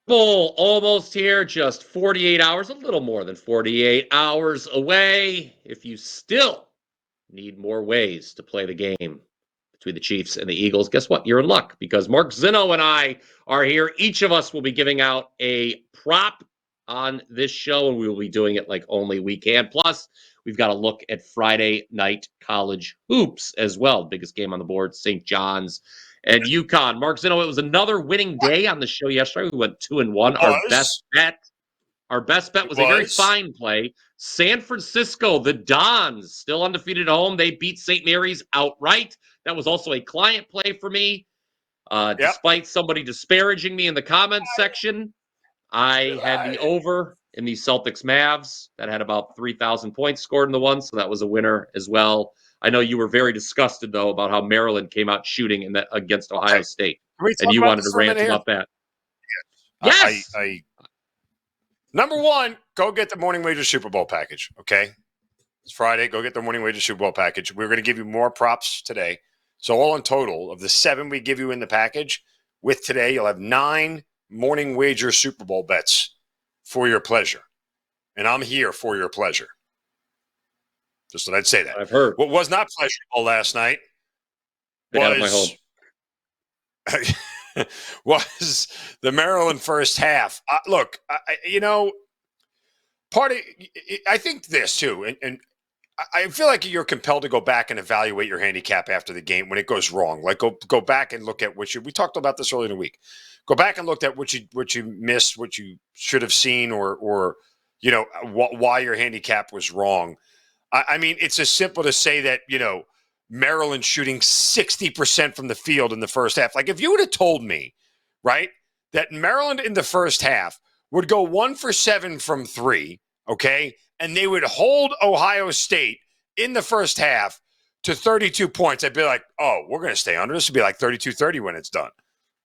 Bowl almost here, just 48 hours, a little more than 48 hours away. If you still need more ways to play the game between the Chiefs and the Eagles, guess what? You're in luck because Mark Zinno and I are here. Each of us will be giving out a prop on this show, and we will be doing it like only we can. Plus, we've got a look at Friday night college hoops as well. Biggest game on the board, St. John's and UConn. Mark Zinno, it was another winning day on the show yesterday. We went 2-1. Our best bet was a very fine play. San Francisco, the Dons, still undefeated at home. They beat St. Mary's outright. That was also a client play for me. Despite somebody disparaging me in the comments section, I had the over in the Celtics Mavs. That had about 3,000 points scored in the one, so that was a winner as well. I know you were very disgusted, though, about how Maryland came out shooting against Ohio State. And you wanted to rant about that. Yes! Number one, go get the Morning Wager Super Bowl package, okay? It's Friday. Go get the Morning Wager Super Bowl package. We're going to give you more props today. So all in total, of the 7 we give you in the package, with today, you'll have 9 Morning Wager Super Bowl bets for your pleasure. And I'm here for your pleasure. Just thought I'd say that. I've heard. What was not pleasurable last night was the Maryland first half. Look, I think this too, and I feel like you're compelled to go back and evaluate your handicap after the game when it goes wrong. Like go back and look at we talked about this earlier in the week. Go back and look at what you missed, what you should have seen, or why your handicap was wrong. I mean, it's as simple to say that Maryland shooting 60% from the field in the first half. Like if you would have told me, right, that Maryland in the first half would go 1 for 7 from 3, okay, and they would hold Ohio State in the first half to 32 points, I'd be like, oh, we're going to stay under. This would be like 32-30 when it's done.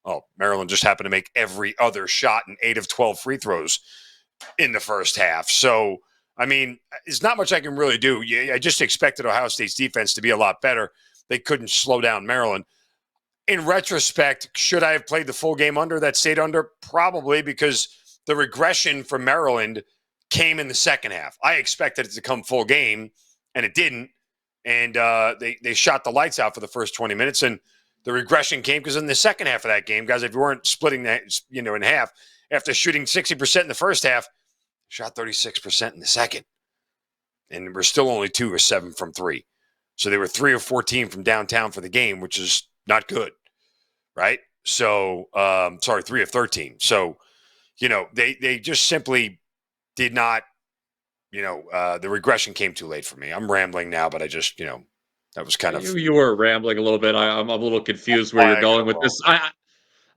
Oh, Maryland just happened to make every other shot in 8 of 12 free throws in the first half. So, I mean, there's not much I can really do. I just expected Ohio State's defense to be a lot better. They couldn't slow down Maryland. In retrospect, should I have played the full game under that stayed under? Probably, because the regression for Maryland came in the second half. I expected it to come full game, and it didn't. And they shot the lights out for the first 20 minutes, and the regression came because in the second half of that game, guys, if you weren't splitting that in half, after shooting 60% in the first half, shot 36% in the second. And we're still only 2 or 7 from 3. So they were 3 or 14 from downtown for the game, which is not good, right? So, 3 of 13. So, they just simply did not, the regression came too late for me. I'm rambling now, but I just, that was kind of. You were rambling a little bit. I'm a little confused where you're going with this.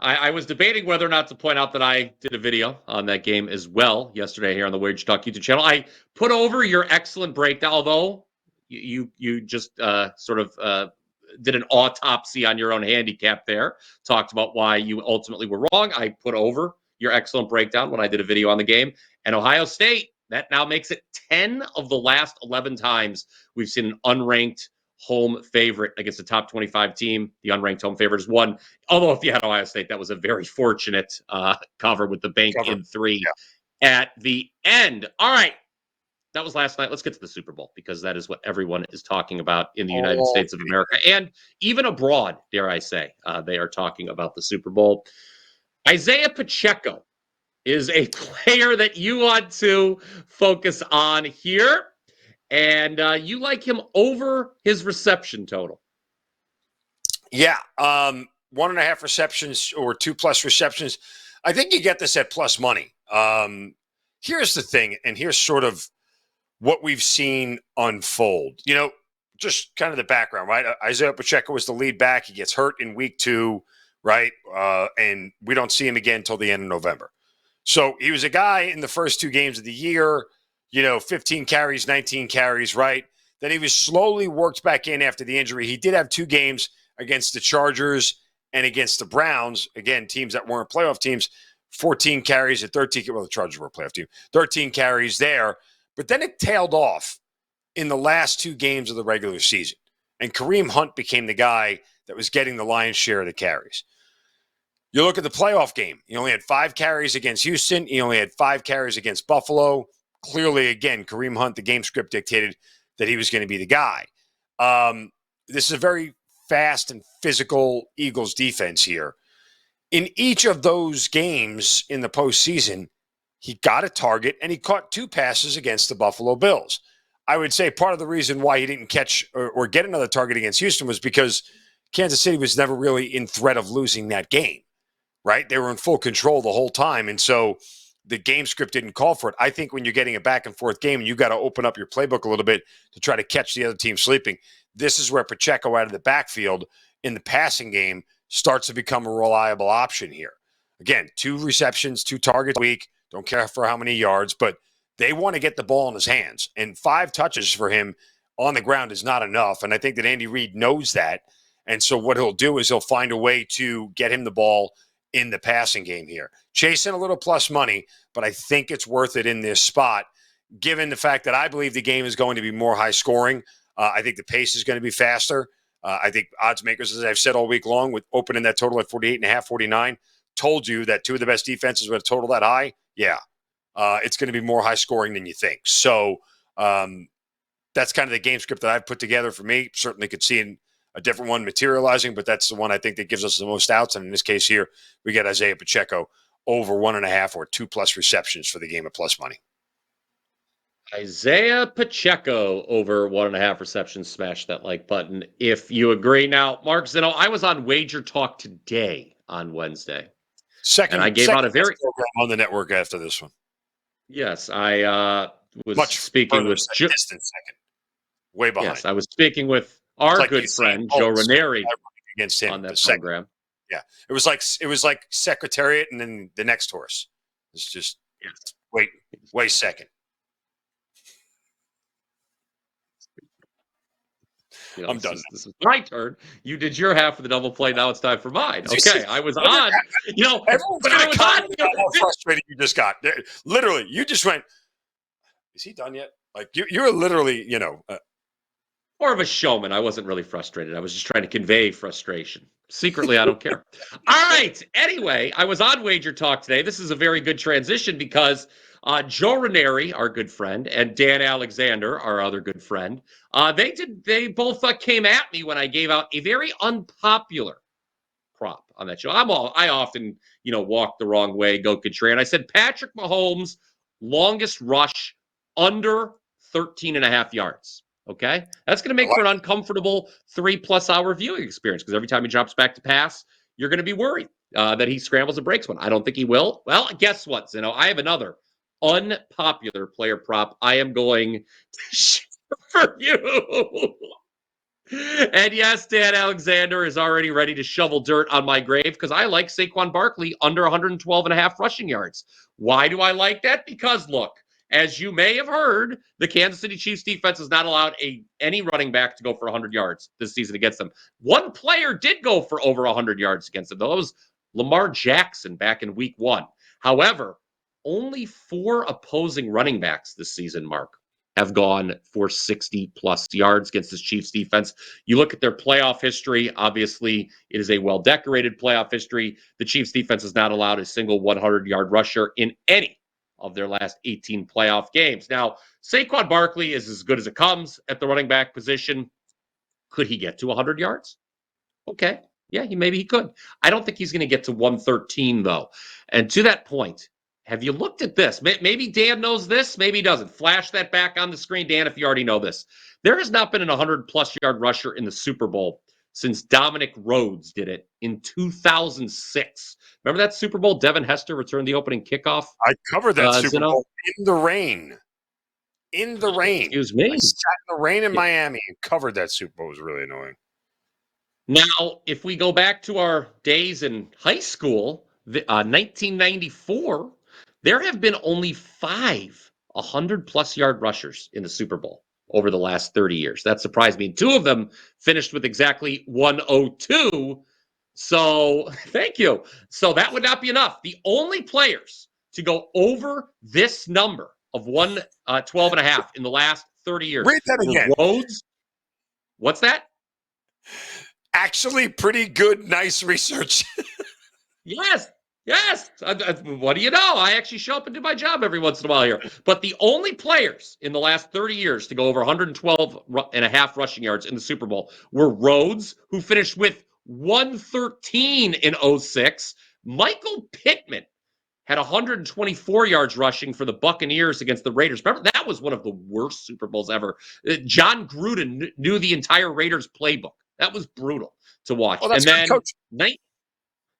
I was debating whether or not to point out that I did a video on that game as well yesterday here on the WagerTalk YouTube channel. I put over your excellent breakdown, although you just sort of did an autopsy on your own handicap there, talked about why you ultimately were wrong. I put over your excellent breakdown when I did a video on the game. And Ohio State, that now makes it 10 of the last 11 times we've seen an unranked home favorite against a top 25 team. The unranked home favorite is won. Although if you had Ohio State, that was a very fortunate cover with the bank in 3 at the end. All right. That was last night. Let's get to the Super Bowl because that is what everyone is talking about in the United States of America and even abroad, dare I say. They are talking about the Super Bowl. Isiah Pacheco is a player that you want to focus on here. And you like him over his reception total. Yeah. 1.5 receptions or 2+ receptions. I think you get this at plus money. Here's the thing, and here's sort of what we've seen unfold. Just kind of the background, right? Isiah Pacheco was the lead back. He gets hurt in week 2, right? And we don't see him again until the end of November. So he was a guy in the first 2 games of the year, 15 carries, 19 carries, right? Then he was slowly worked back in after the injury. He did have 2 games against the Chargers and against the Browns. Again, teams that weren't playoff teams, 14 carries and 13. Well, the Chargers were a playoff team. 13 carries there. But then it tailed off in the last 2 games of the regular season. And Kareem Hunt became the guy that was getting the lion's share of the carries. You look at the playoff game. He only had 5 carries against Houston. He only had 5 carries against Buffalo. Clearly, again, Kareem Hunt, the game script dictated that he was going to be the guy. This is a very fast and physical Eagles defense here. In each of those games in the postseason, he got a target and he caught 2 passes against the Buffalo Bills. I would say part of the reason why he didn't catch or get another target against Houston was because Kansas City was never really in threat of losing that game, right? They were in full control the whole time. And so the game script didn't call for it. I think when you're getting a back and forth game and you got to open up your playbook a little bit to try to catch the other team sleeping, this is where Pacheco out of the backfield in the passing game starts to become a reliable option here. Again, 2 receptions, 2 targets a week. Don't care for how many yards, but they want to get the ball in his hands. And 5 touches for him on the ground is not enough. And I think that Andy Reid knows that. And so what he'll do is he'll find a way to get him the ball in the passing game here. Chasing a little plus money, but I think it's worth it in this spot, given the fact that I believe the game is going to be more high scoring. I think the pace is going to be faster. I think odds makers, as I've said all week long, with opening that total at 48.5, 49, told you that 2 of the best defenses would total that high. Yeah, it's going to be more high scoring than you think. So that's kind of the game script that I've put together for me. Certainly could see a different one materializing, but that's the one I think that gives us the most outs. And in this case here, we get Isiah Pacheco over 1.5 or 2+ receptions for the game at plus money. Isiah Pacheco over 1.5 receptions. Smash that like button if you agree. Now, Mark Zinno, I was on WagerTalk today on Wednesday. And I gave out a very program on the network after this one. Yes, I was speaking with distant second, way behind. Yes, I was speaking with our good friend Joe Ranieri against him on that program. Yeah, it was like Secretariat and then the next horse. It's just way second. You know, I'm done. This is my turn. You did your half of the double play. Now it's time for mine. Okay, I was on. You know, everyone's going to comment on how frustrated you just got. Literally, you just went, is he done yet? Like, you're literally, more of a showman. I wasn't really frustrated. I was just trying to convey frustration. Secretly, I don't care. All right. Anyway, I was on WagerTalk today. This is a very good transition because Joe Ranieri, our good friend, and Dan Alexander, our other good friend, they both came at me when I gave out a very unpopular prop on that show. I often, walk the wrong way, go contrarian. I said Patrick Mahomes, longest rush under 13.5 yards. Okay, that's going to make for an uncomfortable 3+ hour viewing experience because every time he drops back to pass, you're going to be worried that he scrambles and breaks one. I don't think he will. Well, guess what? I have another unpopular player prop I am going to share for you. And yes, Dan Alexander is already ready to shovel dirt on my grave because I like Saquon Barkley under 112.5 rushing yards. Why do I like that? Because look, as you may have heard, the Kansas City Chiefs defense has not allowed any running back to go for 100 yards this season against them. One player did go for over 100 yards against them. That was Lamar Jackson back in week 1. However, only 4 opposing running backs this season, Mark, have gone for 60+ yards against this Chiefs defense. You look at their playoff history, obviously it is a well-decorated playoff history. The Chiefs defense has not allowed a single 100-yard rusher in any of their last 18 playoff games. Now, Saquon Barkley is as good as it comes at the running back position. Could he get to 100 yards? Okay. Yeah, maybe he could. I don't think he's going to get to 113, though. And to that point, have you looked at this? Maybe Dan knows this. Maybe he doesn't. Flash that back on the screen, Dan, if you already know this. There has not been an 100+ yard rusher in the Super Bowl since Dominic Rhodes did it in 2006. Remember that Super Bowl? Devin Hester returned the opening kickoff. I covered that Super Bowl in the rain. In the rain. Excuse me. I sat in the rain in Miami and covered that Super Bowl. It was really annoying. Now, if we go back to our days in high school, 1994, there have been only 5 100+ yard rushers in the Super Bowl over the last 30 years. That surprised me. 2 of them finished with exactly 102. So thank you. So that would not be enough. The only players to go over this number of 112.5 in the last 30 years. Read that again. Rhodes. What's that? Actually, pretty good, nice research. Yes. Yes. What do you know? I actually show up and do my job every once in a while here. But the only players in the last 30 years to go over 112 and a half rushing yards in the Super Bowl were Rhodes, who finished with 113 in 06. Michael Pittman had 124 yards rushing for the Buccaneers against the Raiders. Remember, that was one of the worst Super Bowls ever. John Gruden knew the entire Raiders playbook. That was brutal to watch. Well, that's And good then coach.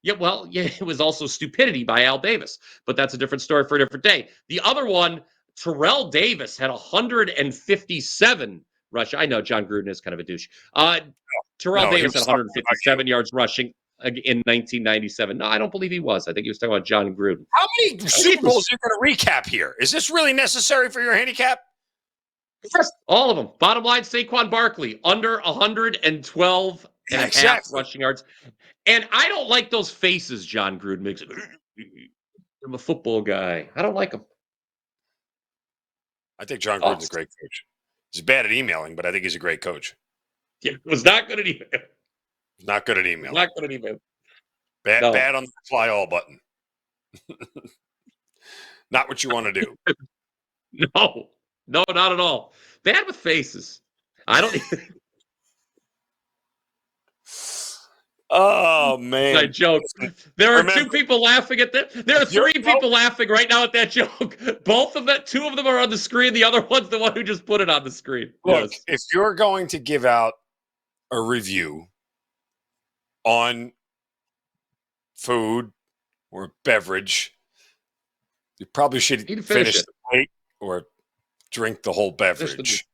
yeah, well, yeah, it was also stupidity by Al Davis, but that's a different story for a different day. The other one, Terrell Davis had 157 rush. I know John Gruden is kind of a douche. Terrell No, he Davis was had talking about you. 157 yards rushing in 1997. No, I don't believe he was. I think he was talking about John Gruden. How many Super Bowls are you going to recap here? Is this really necessary for your handicap? Yes, all of them. Bottom line, Saquon Barkley, under 112 and a half rushing yards. And I don't like those faces John Gruden makes. I'm a football guy. I don't like him. I think John Gruden's a great coach. He's bad at emailing, but I think he's a great coach. Yeah, was not good at email. Not good at email. Not good at email. Bad on the fly all button. Not what you want to do. No, not at all. Bad with faces. I don't. Oh man! I joke. There are two people laughing at that. There are three people laughing right now at that joke. Both of them, two of them are on the screen. The other one's the one who just put it on the screen. Look, if you're going to give out a review on food or beverage, you probably should finish the plate or drink the whole beverage.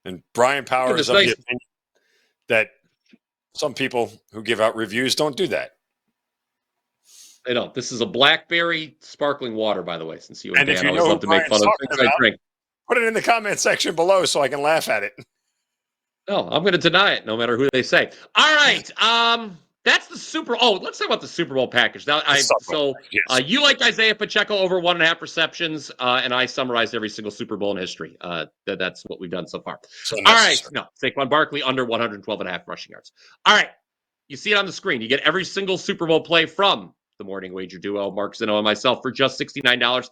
And Brian Powers of the opinion that some people who give out reviews don't do that. They don't. This is a blackberry sparkling water, by the way, since you and Dan always love to make fun of things I drink. Put it in the comment section below so I can laugh at it. No, I'm going to deny it no matter who they say. All right. That's the let's talk about the Super Bowl package. Now, you liked Isiah Pacheco over 1.5 receptions, and I summarized every single Super Bowl in history. That's what we've done so far. All right. No, Saquon Barkley under 112.5 rushing yards. All right. You see it on the screen. You get every single Super Bowl play from the Morning Wager duo, Mark Zinno and myself, for just $69.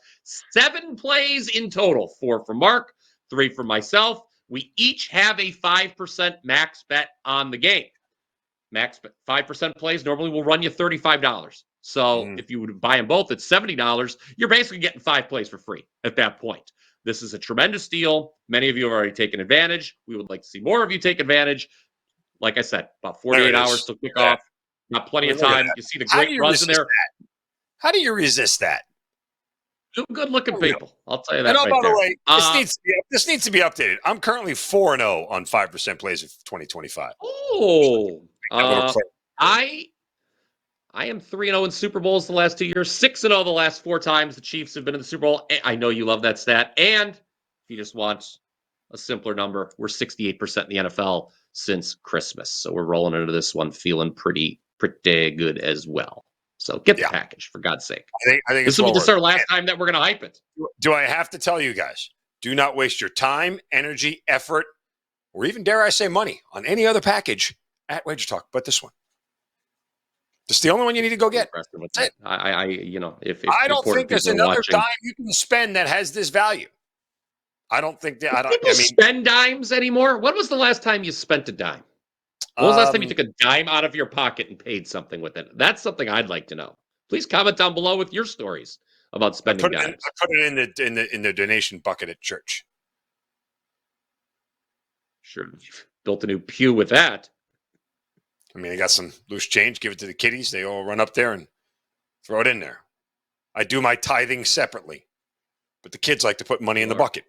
7 plays in total. 4 from Mark, 3 from myself. We each have a 5% max bet on the game. Max bet 5% plays normally will run you $35. So if you would buy them both at $70, you're basically getting 5 plays for free at that point. This is a tremendous deal. Many of you have already taken advantage. We would like to see more of you take advantage. Like I said, about 48 hours to kick off. Got plenty of time. You see the great runs in there. How do you resist that? Two good-looking people. I'll tell you that. And by the way, this needs to be updated. I'm currently 4-0 on 5% plays of 2025. Oh, I am 3-0 in Super Bowls the last 2 years. 6-0 the last 4 times the Chiefs have been in the Super Bowl. I know you love that stat. And if you just want a simpler number, we're 68% in the NFL since Christmas. So we're rolling into this one feeling pretty good as well. So get the package, for God's sake. I think this will be just our last time that we're going to hype it. Do I have to tell you guys, do not waste your time, energy, effort, or even, dare I say, money on any other package at WagerTalk but this one. This is the only one you need to go get. That's it. I don't think there's another dime you can spend that has this value. I don't think that. People spend dimes anymore. When was the last time you spent a dime? When was the last time you took a dime out of your pocket and paid something with it? That's something I'd like to know. Please comment down below with your stories about spending dimes. I put it in the donation bucket at church. Sure, built a new pew with that. I mean, I got some loose change. Give it to the kiddies. They all run up there and throw it in there. I do my tithing separately, but the kids like to put money in the bucket.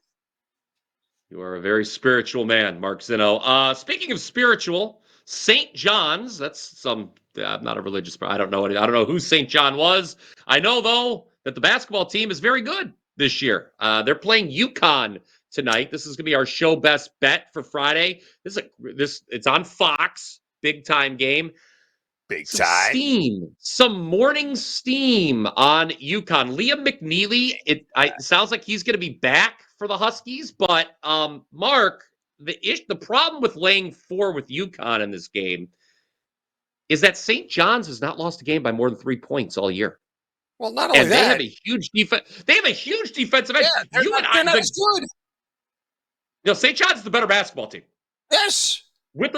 You are a very spiritual man, Mark Zinno. Speaking of spiritual, St. John's. That's I'm not a religious. I don't know. I don't know who St. John was. I know though that the basketball team is very good this year. They're playing UConn tonight. This is going to be our show best bet for Friday. It's on Fox. Big time game. Big time. Some morning steam on UConn. Liam McNeely. It sounds like he's going to be back for the Huskies, but Mark, the problem with laying 4 with UConn in this game is that St. John's has not lost a game by more than 3 points all year. Well, not only And they have that, a huge defense. They have a huge defensive edge. yeah, they're You and not as good. St. John's is the better basketball team. Yes. With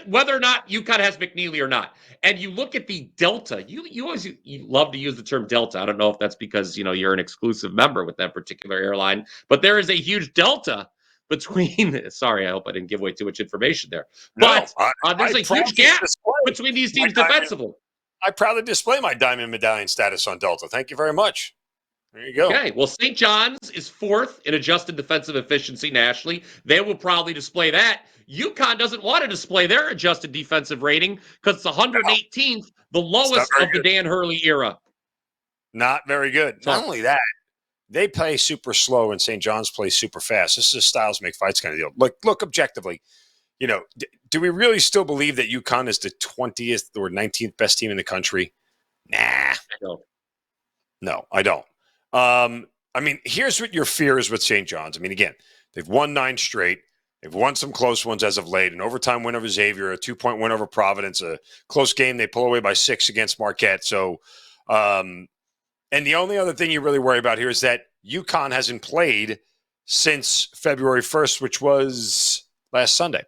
whether or not UConn has McNeely or not, and you look at the delta. You always you love to use the term delta. I don't know if that's because you're an exclusive member with that particular airline, but there is a huge delta between. Sorry, I hope I didn't give away too much information there. No, But there's a huge gap between these teams defensively. I proudly display my diamond medallion status on Delta. Thank you very much. There you go. Okay, well, St. John's is 4th in adjusted defensive efficiency nationally. They will probably display that. UConn doesn't want to display their adjusted defensive rating because it's 118th, the lowest of the Dan Hurley era. Not very good. Not only that, they play super slow and St. John's plays super fast. This is a styles make fights kind of deal. Look objectively, do we really still believe that UConn is the 20th or 19th best team in the country? Nah. I don't. No, I don't. I mean, here's what your fear is with St. John's. I mean, again, they've won 9 straight. They've won some close ones as of late. An overtime win over Xavier, a 2-point win over Providence, a close game. They pull away by 6 against Marquette. So, and the only other thing you really worry about here is that UConn hasn't played since February 1st, which was last Sunday.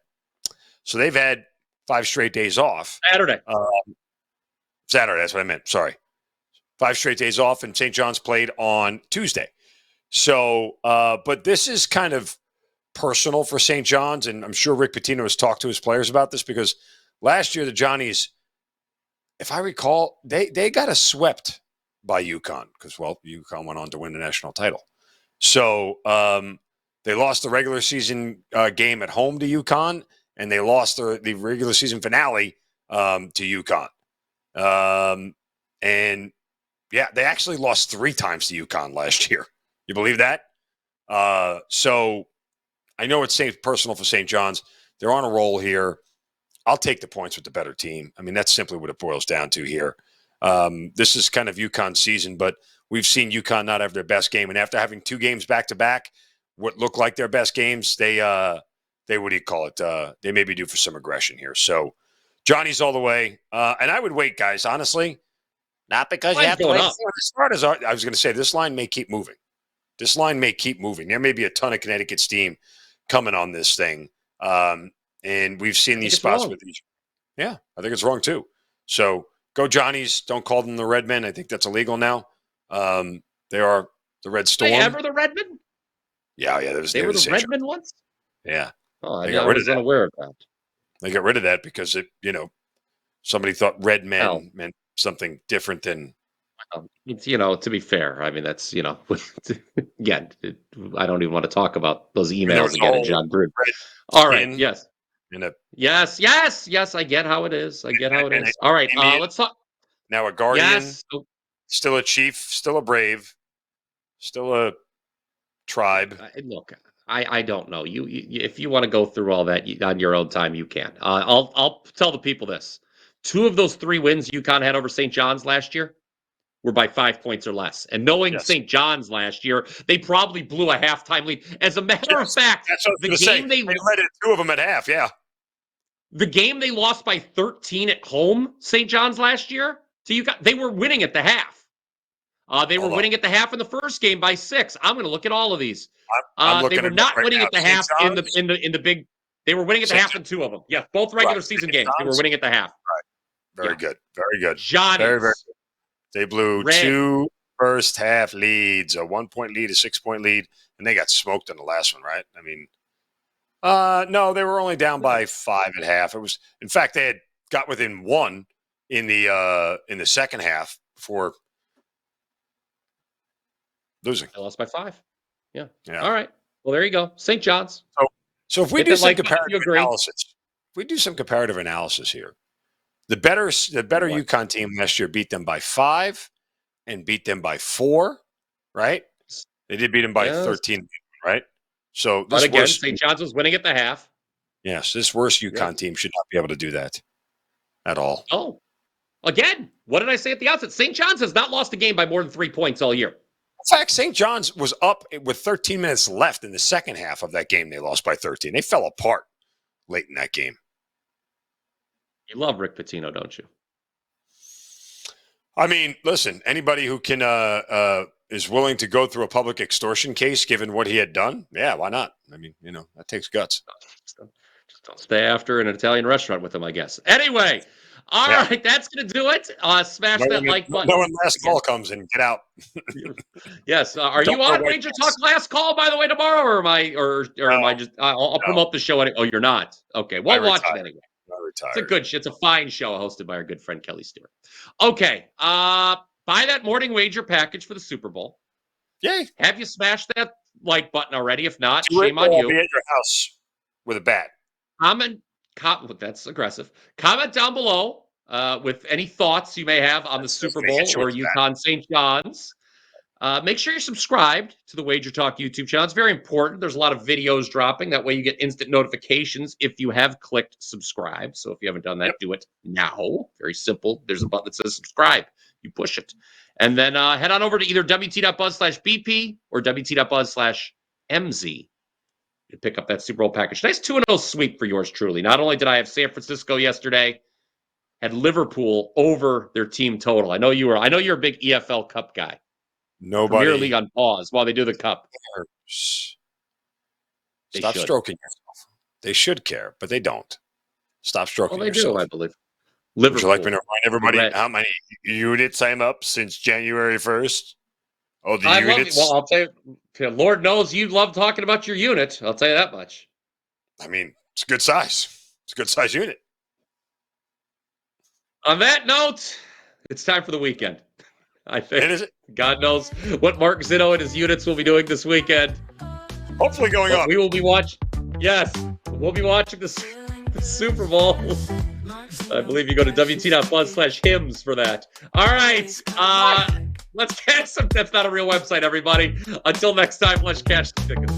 So they've had 5 straight days off. Saturday, that's what I meant. Sorry. 5 straight days off, and St. John's played on Tuesday. So, but this is kind of personal for St. John's, and I'm sure Rick Pitino has talked to his players about this because last year the Johnnies, if I recall, they got swept by UConn because, well, UConn went on to win the national title. So they lost the regular season game at home to UConn, and they lost the regular season finale to UConn. And yeah, they actually lost 3 times to UConn last year. You believe that? So I know it's personal for St. John's. They're on a roll here. I'll take the points with the better team. I mean, that's simply what it boils down to here. This is kind of UConn's season, but we've seen UConn not have their best game. And after having 2 games back-to-back, what look like their best games, they what do you call it? They may be due for some aggression here. So Johnny's all the way. And I would wait, guys, honestly. Not because you have to wait for the starters. I was going to say this line may keep moving. There may be a ton of Connecticut steam coming on this thing. And we've seen these spots with these. Yeah, I think it's wrong too. So go Johnnies. Don't call them the Redmen. I think that's illegal now. They are the Red Storm. They ever the Redmen? Yeah. They were the Redmen once? Yeah. Oh, I was unaware of that. They got rid of that because somebody thought red men meant something different than. It's, to be fair, I mean, that's, again, I don't even want to talk about those emails again to John Gruden. All right. Yes. Yes. I get how it is. All right. Let's talk. Now a Guardian, still a Chief, still a Brave, still a Tribe. Look, I don't know. You if you want to go through all that on your own time, you can. I'll tell the people this. 2 of those 3 wins UConn had over St. John's last year were by 5 points or less. And knowing St. John's last year, they probably blew a halftime lead. As a matter of fact, the game they led it 2 of them at half, yeah. The game they lost by 13 at home, St. John's last year, to UConn, they were winning at the half. They were winning at the half in the first game by 6. I'm going to look at all of these. They were not winning at the half in the big. They were winning at the half in 2 of them. Yeah, both regular season games. They were winning at the half. Right. Very good. Johnny. Very good. They blew 2 first half leads, a 1-point lead, a 6-point lead, and they got smoked in the last one, right? I mean, no, they were only down by 5 at half. It was, in fact, they had got within 1 in the second half before losing. They lost by 5. Yeah. All right. Well, there you go. St. John's. So if we do some comparative analysis here, the better UConn team last year beat them by 5 and beat them by 4, right? They did beat them by 13, right? So but again, St. John's was winning at the half. Yes, this worst UConn team should not be able to do that at all. Oh, again, what did I say at the outset? St. John's has not lost a game by more than 3 points all year. In fact, St. John's was up with 13 minutes left in the second half of that game. They lost by 13. They fell apart late in that game. You love Rick Pitino, don't you? I mean, listen, anybody who can is willing to go through a public extortion case, given what he had done, yeah, why not? I mean, that takes guts. Just don't stay after an Italian restaurant with him, I guess. Anyway, all right, that's going to do it. Smash that like button. No one last call comes in. Get out. Yes. Are you on Wager Talk last call, by the way, tomorrow, or am I, or am I just? I'll promote the show. Oh, you're not. Okay, we'll watch it anyway. It's a good. It's a fine show hosted by our good friend Kelly Stewart. Okay. Buy that morning wager package for the Super Bowl. Yay! Have you smashed that like button already? If not, shame on you. I'll be at your house with a bat. That's aggressive. Comment down below with any thoughts you may have on the Super Bowl or UConn St. John's. Make sure you're subscribed to the Wager Talk YouTube channel. It's very important. There's a lot of videos dropping. That way you get instant notifications if you have clicked subscribe. So if you haven't done that, do it now. Very simple. There's a button that says subscribe. You push it. And then head on over to either wt.buzz/BP or wt.buzz/MZ to pick up that Super Bowl package. Nice 2-0 sweep for yours truly. Not only did I have San Francisco yesterday, had Liverpool over their team total. I know you're a big EFL Cup guy. Nobody. Premier League on pause while they do the Cup. Stop stroking yourself. They should care, but they don't. Stop stroking yourself. Well, they do, I believe. Liverpool. Would you like me to remind everybody how many units I'm up since January 1st? Oh, the units. Well, I'll tell you, Lord knows you love talking about your unit. I'll tell you that much. I mean, it's a good size. It's a good size unit. On that note, it's time for the weekend. I think. And is it? God knows what Mark Zinno and his units will be doing this weekend. Hopefully going up. We will be watching. Yes, we'll be watching the Super Bowl. I believe you go to wt.buzz/hymns for that. All right. Let's catch some. That's not a real website, everybody. Until next time, let's catch the tickets.